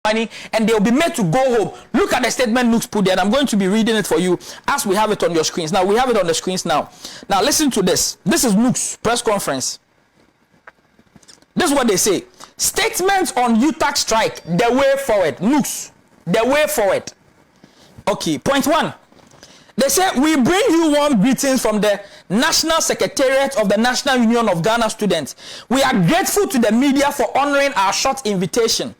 money and they'll be made to go home. Look at the statement Nooks put there, and I'm going to be reading it for you as we have it on your screens. Now, we have it on the screens now. Now, listen to this. This is Nooks press conference. This is what they say. Statements on UTAC strike, the way forward. Nooks, the way forward. Okay, point 1. They say, we bring you warm greetings from the National Secretariat of the National Union of Ghana Students. We are grateful to the media for honoring our short invitation.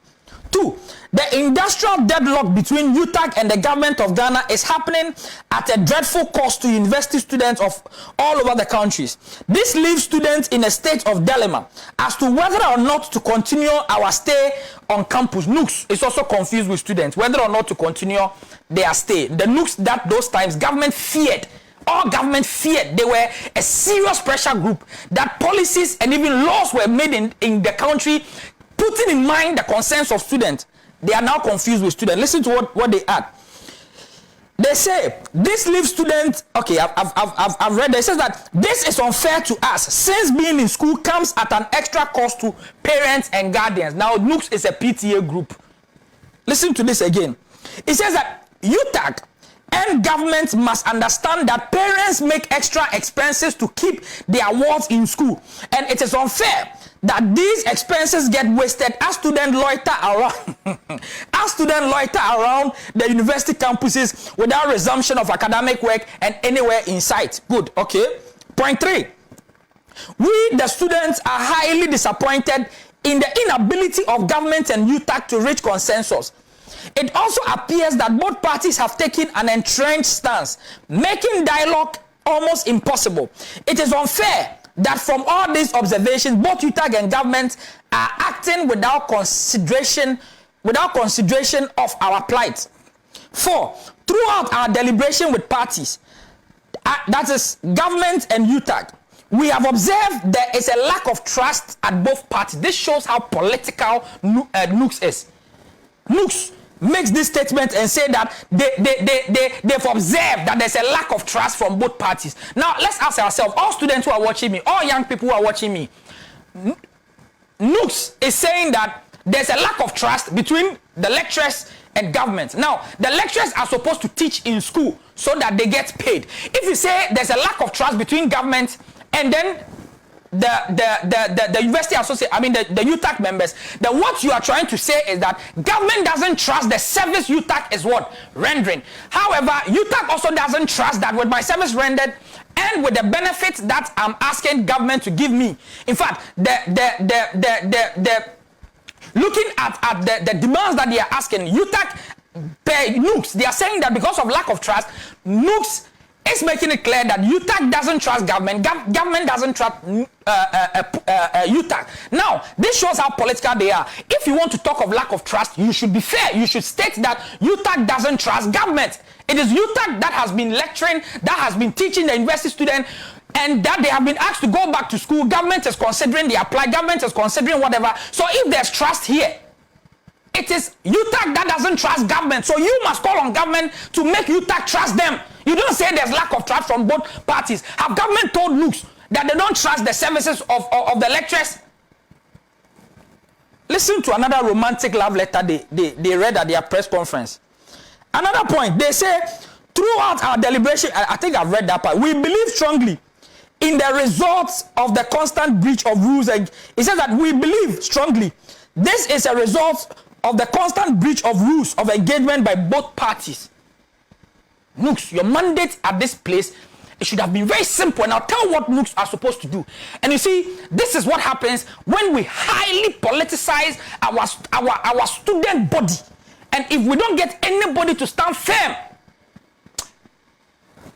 2. The industrial deadlock between UTAC and the government of Ghana is happening at a dreadful cost to university students of all over the countries. This leaves students in a state of dilemma as to whether or not to continue our stay on campus. Nooks is also confused with students, whether or not to continue their stay. The Nooks that those times government feared, all government feared, they were a serious pressure group, that policies and even laws were made in the country, putting in mind the concerns of students. They are now confused with students. Listen to what they add. They say, this leaves students, okay, I've read it. It says that this is unfair to us since being in school comes at an extra cost to parents and guardians. Now, Nooks is a PTA group. Listen to this again. It says that UTAC and governments must understand that parents make extra expenses to keep their wards in school. And it is unfair that these expenses get wasted as students loiter around the university campuses without resumption of academic work and anywhere in sight. Good. Okay. Point 3. We, the students, are highly disappointed in the inability of government and UTAC to reach consensus. It also appears that both parties have taken an entrenched stance, making dialogue almost impossible. It is unfair that from all these observations, both UTAC and government are acting without consideration of our plight. 4. Throughout our deliberation with parties, that is government and UTAC, we have observed there is a lack of trust at both parties. This shows how political Nooks is. Nooks makes this statement and say that they've observed that there's a lack of trust from both parties. Now, let's ask ourselves, all students who are watching me, all young people who are watching me, Nooks is saying that there's a lack of trust between the lecturers and government. Now, the lecturers are supposed to teach in school so that they get paid. If you say there's a lack of trust between government and then the university associate, the UTAC members, then what you are trying to say is that government doesn't trust the service UTAC is what? Rendering. However, UTAC also doesn't trust that with my service rendered and with the benefits that I'm asking government to give me. In fact, looking at the demands that they are asking, UTAC pay Nooks. They are saying that because of lack of trust, Nooks is making it clear that UTAC doesn't trust government. Government doesn't trust UTAC. Now, this shows how political they are. If you want to talk of lack of trust, you should be fair. You should state that UTAC doesn't trust government. It is UTAC that has been lecturing, that has been teaching the university student, and that they have been asked to go back to school. Government is considering they apply. Government is considering whatever. So if there's trust here, it is UTAC that doesn't trust government. So you must call on government to make UTAC trust them. You don't say there's lack of trust from both parties. Have government told Nooks that they don't trust the services of the lecturers? Listen to another romantic love letter they read at their press conference. Another point, they say, throughout our deliberation, I think I've read that part, we believe strongly in the results of the constant breach of rules. And it says that we believe strongly this is a result of the constant breach of rules of engagement by both parties. Nooks, your mandate at this place, it should have been very simple. And I'll tell what Nooks are supposed to do. And you see, this is what happens when we highly politicize our student body. And if we don't get anybody to stand firm,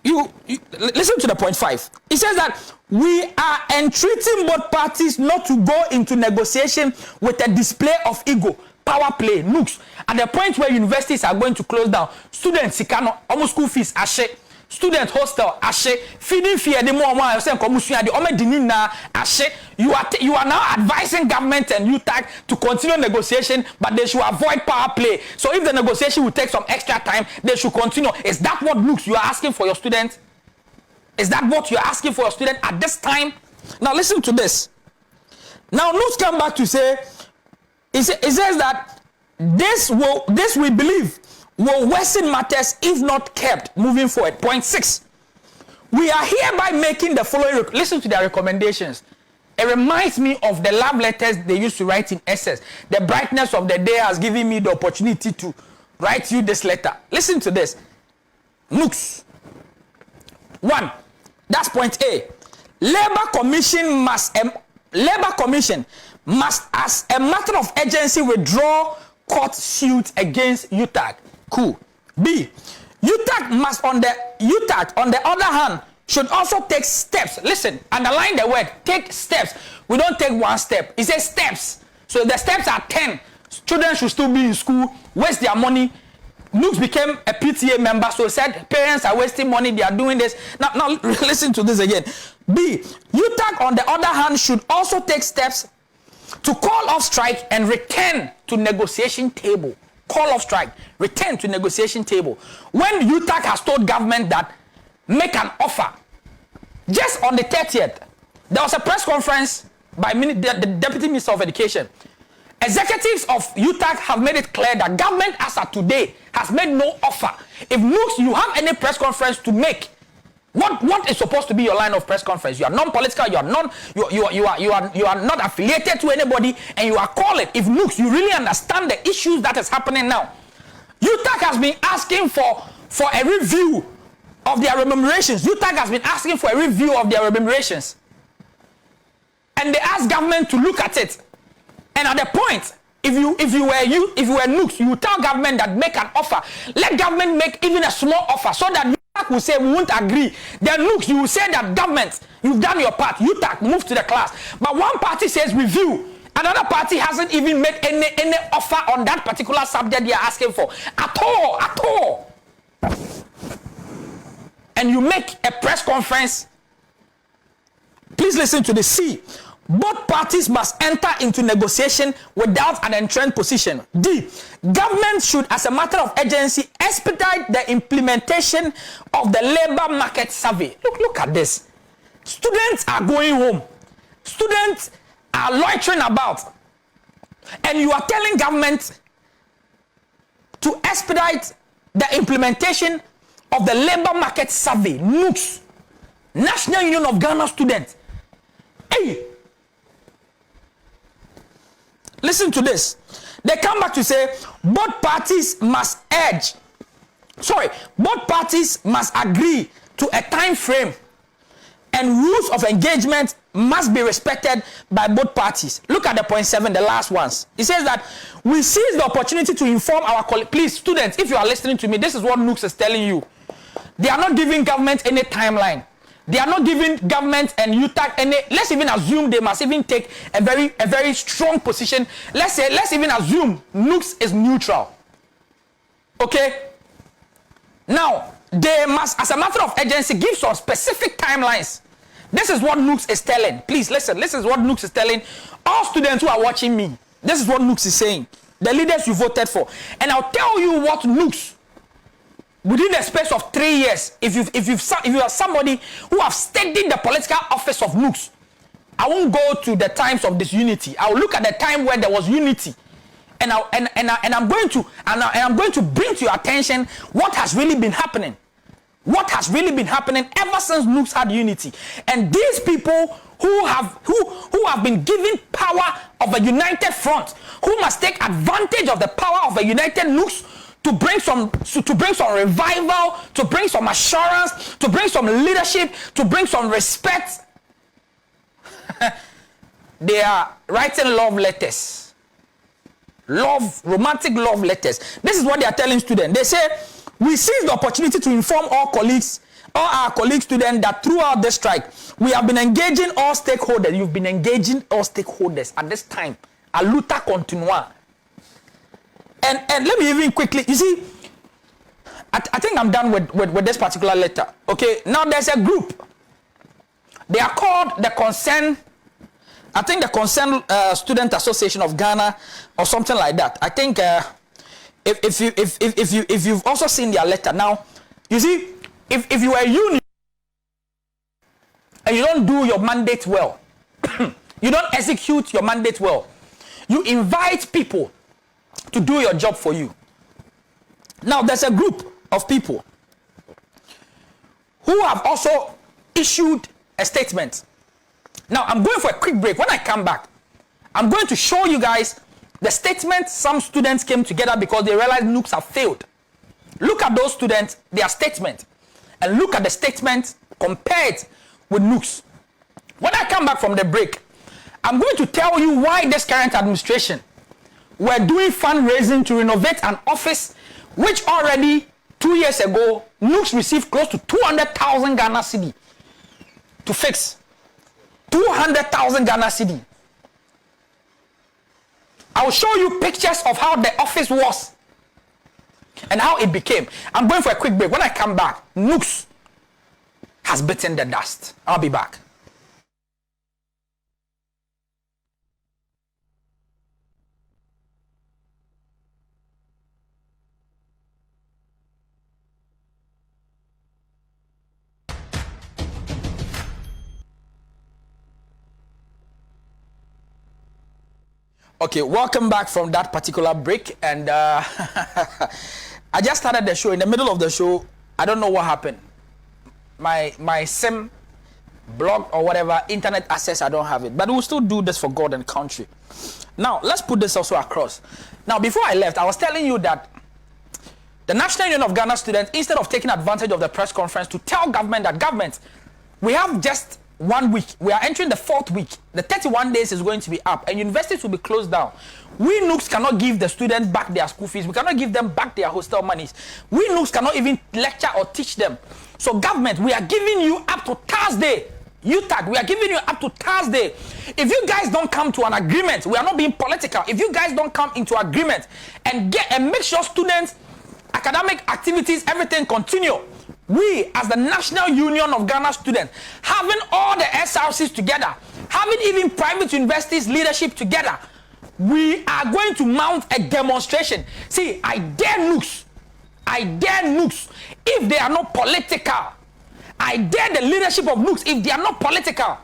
you listen to the point 5. It says that we are entreating both parties not to go into negotiation with a display of ego. Power play, Nooks. At the point where universities are going to close down, students, almost school fees, ashe, student hostel, ashe, feeding fear, the more ashe. You are now advising government and UTAC to continue negotiation, but they should avoid power play. So if the negotiation will take some extra time, they should continue. Is that what, Nooks, you are asking for your students? Is that what you are asking for your student at this time? Now listen to this. Now Nooks come back to say, it says that This we believe will worsen matters if not kept moving forward. Point 6. We are hereby making the following. Listen to their recommendations. It reminds me of the love letters they used to write in SS. The brightness of the day has given me the opportunity to write you this letter. Listen to this. Nooks. 1. That's point A. Labor Commission must, as a matter of urgency, withdraw court suit against UTAG. Cool. B. UTAG on the other hand, should also take steps. Listen, underline the word, take steps. We don't take one step. It says steps. So the steps are 10. Children should still be in school, waste their money. Nooks became a PTA member, so said parents are wasting money, they are doing this. Now listen to this again. B. UTAG on the other hand should also take steps to call off strike and return to negotiation table. Call off strike, return to negotiation table. When UTAG has told government that make an offer, just on the 30th, there was a press conference by the Deputy Minister of Education. Executives of UTAG have made it clear that government as of today has made no offer. If Nooks, you have any press conference to make, what is supposed to be your line of press conference? You are non-political, you are not affiliated to anybody, and you are calling. If Nooks, you really understand the issues that is happening now. UTAG has been asking for a review of their remunerations. UTAG has been asking for a review of their remunerations. And they asked government to look at it. And at the point, if you were Nooks, you would tell government that make an offer. Let government make even a small offer so that UTAG will say we won't agree. Then Nooks, you will say that government, you've done your part. UTAG, move to the class. But one party says review. Another party hasn't even made any offer on that particular subject they are asking for. At all. And you make a press conference. Please listen to the C. Both parties must enter into negotiation without an entrenched position. D. Government should, as a matter of urgency, expedite the implementation of the labor market survey. Look at this. Students are going home. Students are loitering about. And you are telling government to expedite the implementation of the labor market survey. NUGS, National Union of Ghana Students. Hey, listen to this. They come back to say both parties must agree to a time frame and rules of engagement must be respected by both parties. Look at the point 7, the last ones. It says that we seize the opportunity to inform our colleagues. Please, students, if you are listening to me, this is what NUGS is telling you. They are not giving government any timeline. They are not giving government and UTAG any. Let's even assume they must even take a very strong position. Let's even assume NUGS is neutral. Okay? Now, they must, as a matter of urgency, give some specific timelines. This is what NUGS is telling. Please listen. This is what NUGS is telling all students who are watching me. This is what NUGS is saying. The leaders you voted for. And I'll tell you what NUGS, within the space of 3 years, if you are somebody who have studied the political office of NUGS, I won't go to the times of disunity. I will look at the time where there was unity, and I'm going to bring to your attention what has really been happening. What has really been happening ever since NUGS had unity. And these people who have been given power of a united front, who must take advantage of the power of a united NUGS to bring some revival, to bring some assurance, to bring some leadership, to bring some respect. They are writing love letters. Romantic love letters. This is what they are telling students. They say, we seize the opportunity to inform all our colleague students that throughout the strike, we have been engaging all stakeholders. You've been engaging all stakeholders at this time. A luta continua. And let me even quickly, you see, I think I'm done with this particular letter. Okay, now there's a group. They are called the Concerned, I think the Concerned Student Association of Ghana or something like that. I think if you've also seen their letter. Now, you see, if you are a union and you don't do your mandate well, you don't execute your mandate well, you invite people to do your job for you. Now, there's a group of people who have also issued a statement. Now, I'm going for a quick break. When I come back, I'm going to show you guys the statement some students came together because they realized NUCs have failed. Look at those students, their statement, and look at the statement compared with NUCs. When I come back from the break, I'm going to tell you why this current administration were doing fundraising to renovate an office which already 2 years ago, NUCs received close to 200,000 Ghana cedi to fix. 200,000 Ghana cedi. I'll show you pictures of how the office was and how it became. I'm going for a quick break. When I come back, NUCs has bitten the dust. I'll be back. Okay, welcome back from that particular break. And I just started the show. In the middle of the show, I don't know what happened. My SIM blocked or whatever, internet access, I don't have it. But we'll still do this for God and country. Now, let's put this also across. Now, before I left, I was telling you that the National Union of Ghana Students, instead of taking advantage of the press conference to tell government that government, we have just 1 week. We are entering the 4th week. The 31 days is going to be up and universities will be closed down. We NUCs cannot give the students back their school fees. We cannot give them back their hostel monies. We NUCs cannot even lecture or teach them. So government, we are giving you up to Thursday. UTAG, we are giving you up to Thursday. If you guys don't come to an agreement, we are not being political. If you guys don't come into agreement and make sure students, academic activities, everything continue, we, as the National Union of Ghana Students, having all the SRCs together, having even private universities leadership together, we are going to mount a demonstration. See, I dare NUCs, if they are not political. I dare the leadership of NUCs, if they are not political.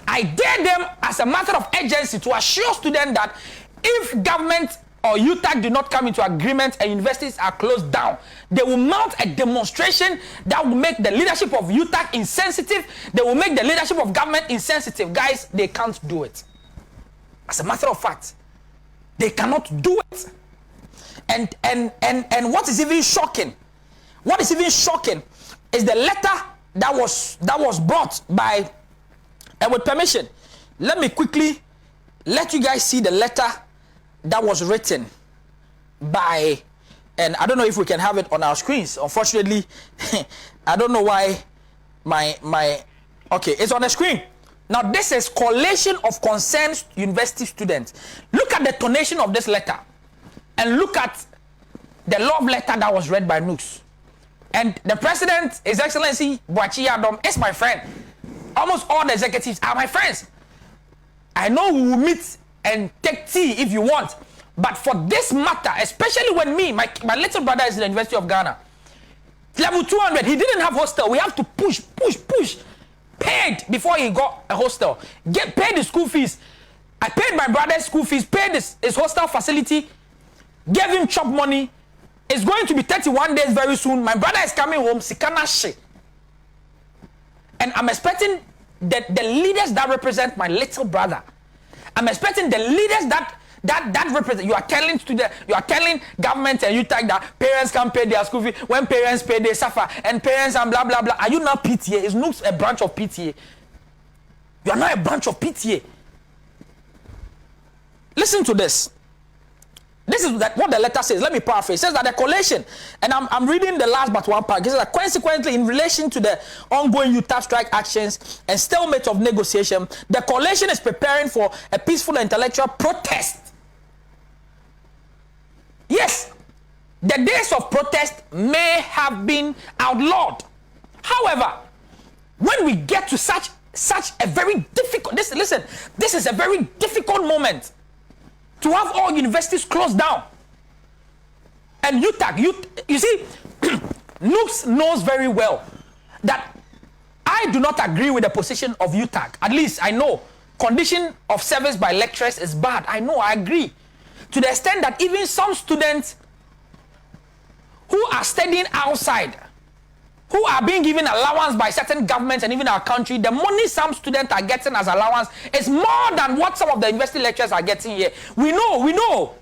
I dare them as a matter of urgency to assure students that if government or UTAG do not come into agreement and universities are closed down, they will mount a demonstration that will make the leadership of UTAG insensitive. They will make the leadership of government insensitive. Guys, they can't do it. As a matter of fact, they cannot do it. And what is even shocking? What is even shocking is the letter that was brought by, and with permission, let me quickly let you guys see the letter that was written by, and I don't know if we can have it on our screens. Unfortunately, I don't know why okay, it's on the screen. Now, this is Coalition of Concerned University Students. Look at the tonation of this letter and look at the love letter that was read by NUCs. And the president, His Excellency Boachi Adam, is my friend. Almost all the executives are my friends. I know we will meet and take tea if you want, but for this matter, especially when my little brother is in the University of Ghana, level 200, he didn't have hostel. We have to push, paid before he got a hostel, paid the school fees. I paid my brother's school fees, paid his hostel facility, gave him chop money. It's going to be 31 days very soon. My brother is coming home, Sikana She. And I'm expecting the leaders that represent my little brother. I'm expecting the leaders that represent. You are telling government and UTAG that parents can't pay their school fee. When parents pay, they suffer. And parents and blah, blah, blah. Are you not PTA? Is NUCs a branch of PTA? You are not a branch of PTA. Listen to this. This is what the letter says. Let me paraphrase. It says that the coalition, and I'm reading the last but one part. It says that consequently, in relation to the ongoing UTAG strike actions and stalemate of negotiation, the coalition is preparing for a peaceful intellectual protest. Yes, the days of protest may have been outlawed. However, when we get to such a very difficult, this is a very difficult moment to have all universities closed down. And UTAG, you see, NUCs knows very well that I do not agree with the position of UTAG. At least I know condition of service by lecturers is bad. I know, I agree. to the extent that even some students who are studying outside, who are being given allowance by certain governments and even our country, the money some students are getting as allowance is more than what some of the university lecturers are getting here. We know.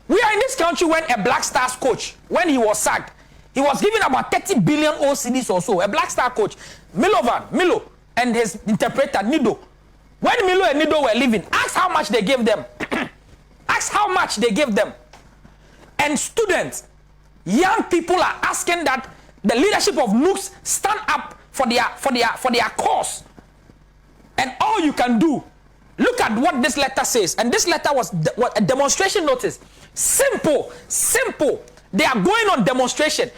We are in this country when a Black Stars coach, when he was sacked, he was given about 30 billion OCDs or so. A Black Star coach, Milo, and his interpreter, Nido. When Milo and Nido were leaving, ask how much they gave them. Ask how much they gave them. And students, young people are asking that the leadership of NUCS stand up for their cause. And all you can do, look at what this letter says. And this letter was a demonstration notice. Simple. They are going on demonstration.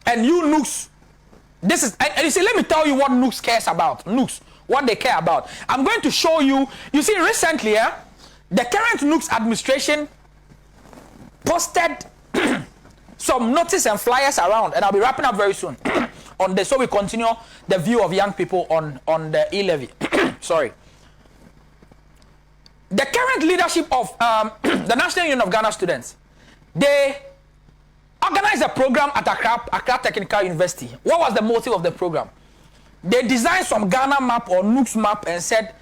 And you NUCS, this is, and you see, let me tell you what NUCS cares about. NUCS, what they care about. I'm going to show you. You see, recently, the current NUCS administration posted some notice and flyers around, and I'll be wrapping up very soon on this, so we continue the view of young people on the e-levy. Sorry. The current leadership of the National Union of Ghana Students, they organized a program at Accra Technical University. What was the motive of the program? They designed some Ghana map or NUCS map and said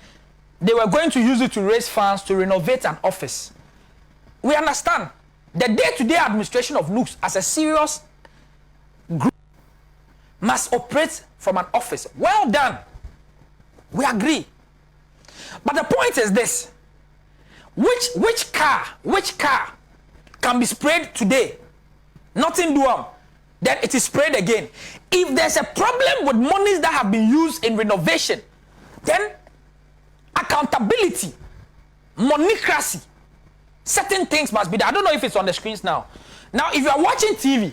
they were going to use it to raise funds to renovate an office. We understand. The day-to-day administration of NUCS as a serious group must operate from an office. Well done. We agree. But the point is this. Which car can be sprayed today? Nothing do them. Then it is sprayed again. If there's a problem with monies that have been used in renovation, then accountability, monocracy, certain things must be there. I don't know if it's on the screens now. Now, if you are watching TV,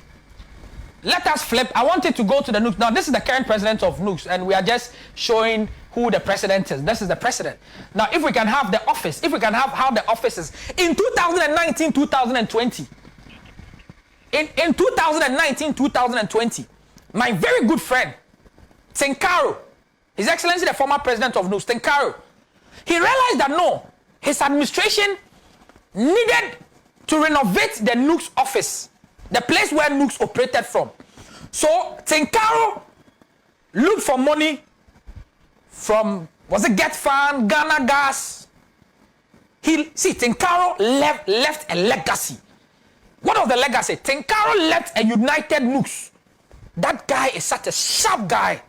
let us flip. I want it to go to the NUCS. Now, this is the current president of NUCS, and we are just showing who the president is. This is the president. Now, if we can have the office, if we can have how the office is in 2019, 2020. In 2019, 2020, my very good friend, Tenkaro, His Excellency, the former president of NUCS, Tenkaro, he realized that no, his administration needed to renovate the NUCS office, the place where NUCS operated from. So Tenkaro looked for money from, was it Get Fund, Ghana Gas? Tenkaro left a legacy. What was the legacy? Tenkaro left a united NUCS. That guy is such a sharp guy.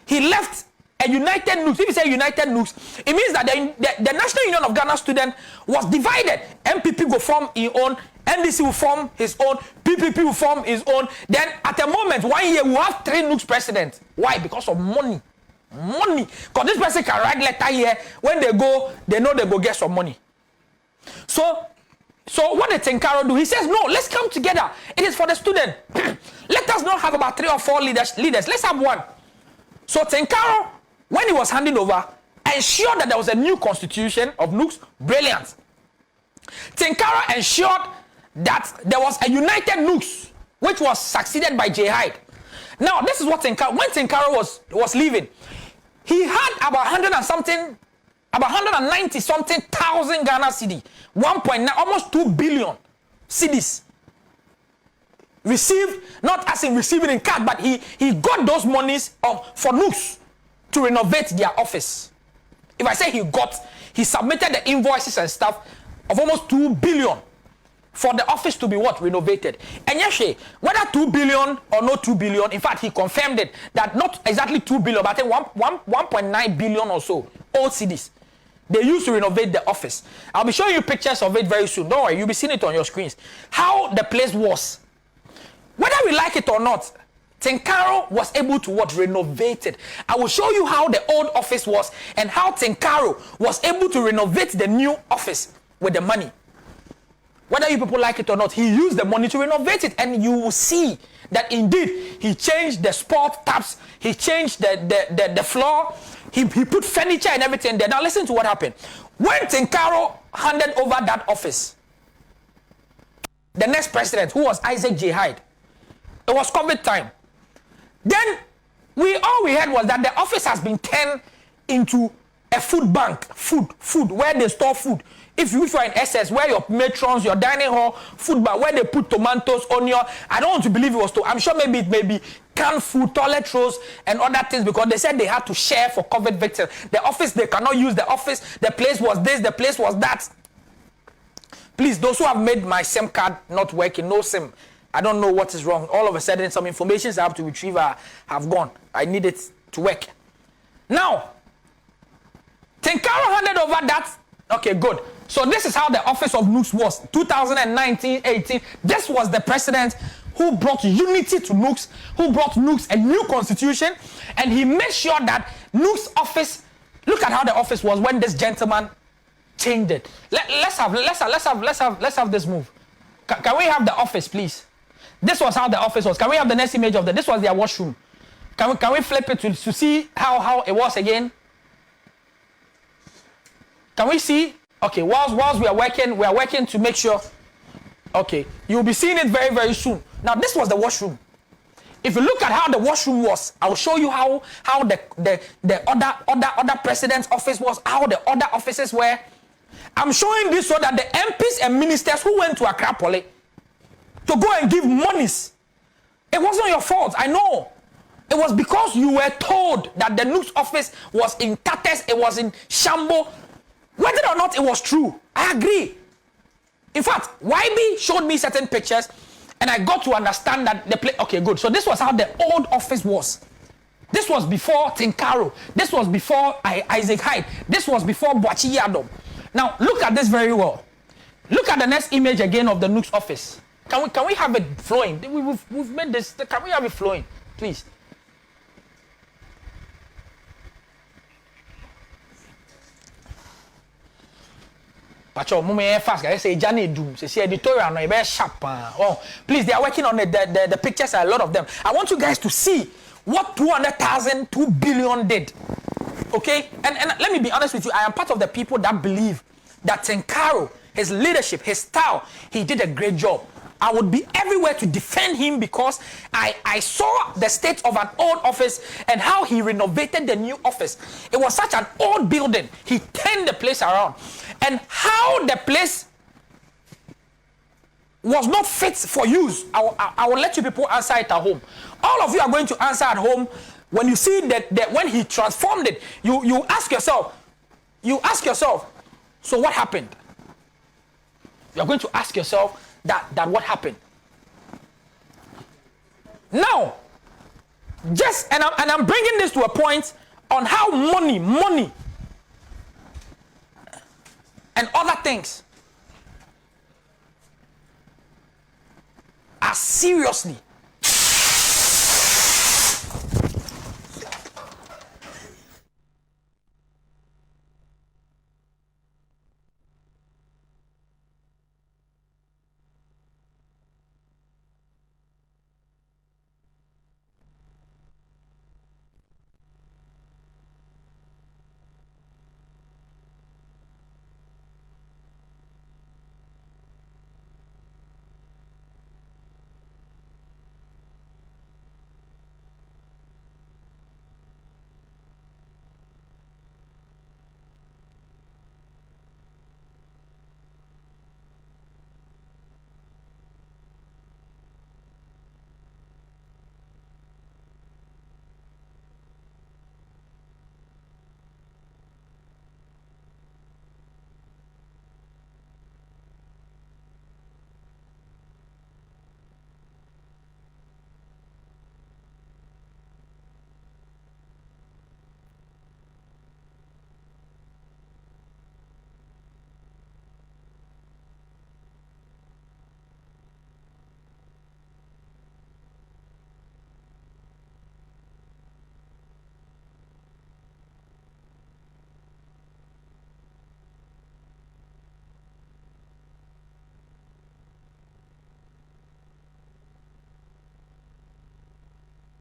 He left a united NUCS. If you say united NUCS, it means that the National Union of Ghana Students was divided. MPP will form his own, NDC will form his own, PPP will form his own. Then at the moment, 1 year, we have 3 NUCS presidents. Why? Because of money. Money. Because this person can write letter here. When they go, they know they go get some money. So what did Tenkaro do? He says, no, let's come together. It is for the student. Let us not have about 3 or 4 leaders. Let's have one. So Tenkaro, when he was handing over, ensured that there was a new constitution of NUCS. Brilliant. Tenkaro ensured that there was a united NUCS, which was succeeded by Jihad. Now, this is what Tenkaro, when Tenkaro was leaving, he had about 190 something thousand Ghana cedi, 1.9, almost 2 billion cedis received, not as in receiving in cash, but he got those monies for NUCS to renovate their office. If I say he submitted the invoices and stuff of almost 2 billion for the office to be renovated. And yes, whether 2 billion or not 2 billion, in fact, he confirmed it that not exactly 2 billion, but I think 1.9 billion or so old cedis they used to renovate the office. I'll be showing you pictures of it very soon. Don't worry, you'll be seeing it on your screens. How the place was. Whether we like it or not, Tenkaro was able to renovate it. I will show you how the old office was and how Tenkaro was able to renovate the new office with the money. Whether you people like it or not, he used the money to renovate it, and you will see that indeed he changed the sport taps, he changed the floor, he put furniture and everything there. Now listen to what happened. When Tenkaro handed over that office, the next president, who was Isaac Jihad, it was COVID time. Then all we heard was that the office has been turned into a food bank, food, where they store food. If you are in SS, where your matrons, your dining hall, food bar, where they put tomatoes, onion. I don't want to believe it was I'm sure maybe it may be canned food, toilet rolls, and other things, because they said they had to share for COVID victims. The office, they cannot use the office. The place was this, the place was that. Please, those who have made my SIM card not working, no SIM. I don't know what is wrong. All of a sudden, some information I have to retrieve have gone. I need it to work. Now, Tenkaro handed over that. Okay, good. So this is how the office of Nooks was. 2019-18. This was the president who brought unity to Nooks, who brought Nooks a new constitution, and he made sure that Nooks office. Look at how the office was when this gentleman changed it. Let's have this move. Can we have the office, please? This was how the office was. Can we have the next image of that? This was their washroom. Can we flip it to see how it was again? Can we see? Okay, whilst we are working to make sure. Okay, you'll be seeing it very, very soon. Now, this was the washroom. If you look at how the washroom was, I'll show you how the other president's office was, how the other offices were. I'm showing this so that the MPs and ministers who went to Accra Poly to go and give monies, it wasn't your fault, I know. It was because you were told that the Nooks office was in tatters, it was in shambles. Whether or not it was true, I agree. In fact, YB showed me certain pictures, and I got to understand that the place. Okay, good. So this was how the old office was. This was before Tenkaro. This was before Isaac Hyde. This was before Boachi Yadom. Now look at this very well. Look at the next image again of the Nooks office. Can we have it flowing? We've made this. Can we have it flowing, please? Pacho, fast. I say Johnny Doom. Say editorial no very sharp. Oh, please, they are working on the pictures. A lot of them. I want you guys to see what 200,000, 2 billion did. Okay, and let me be honest with you. I am part of the people that believe that Tenkaro, his leadership, his style, he did a great job. I would be everywhere to defend him because I saw the state of an old office and how he renovated the new office. It was such an old building. He turned the place around. And how the place was not fit for use, I will let you people answer it at home. All of you are going to answer at home. When you see that when he transformed it, you ask yourself, so what happened? You're going to ask yourself that what happened. Now, and I'm bringing this to a point on how money and other things are seriously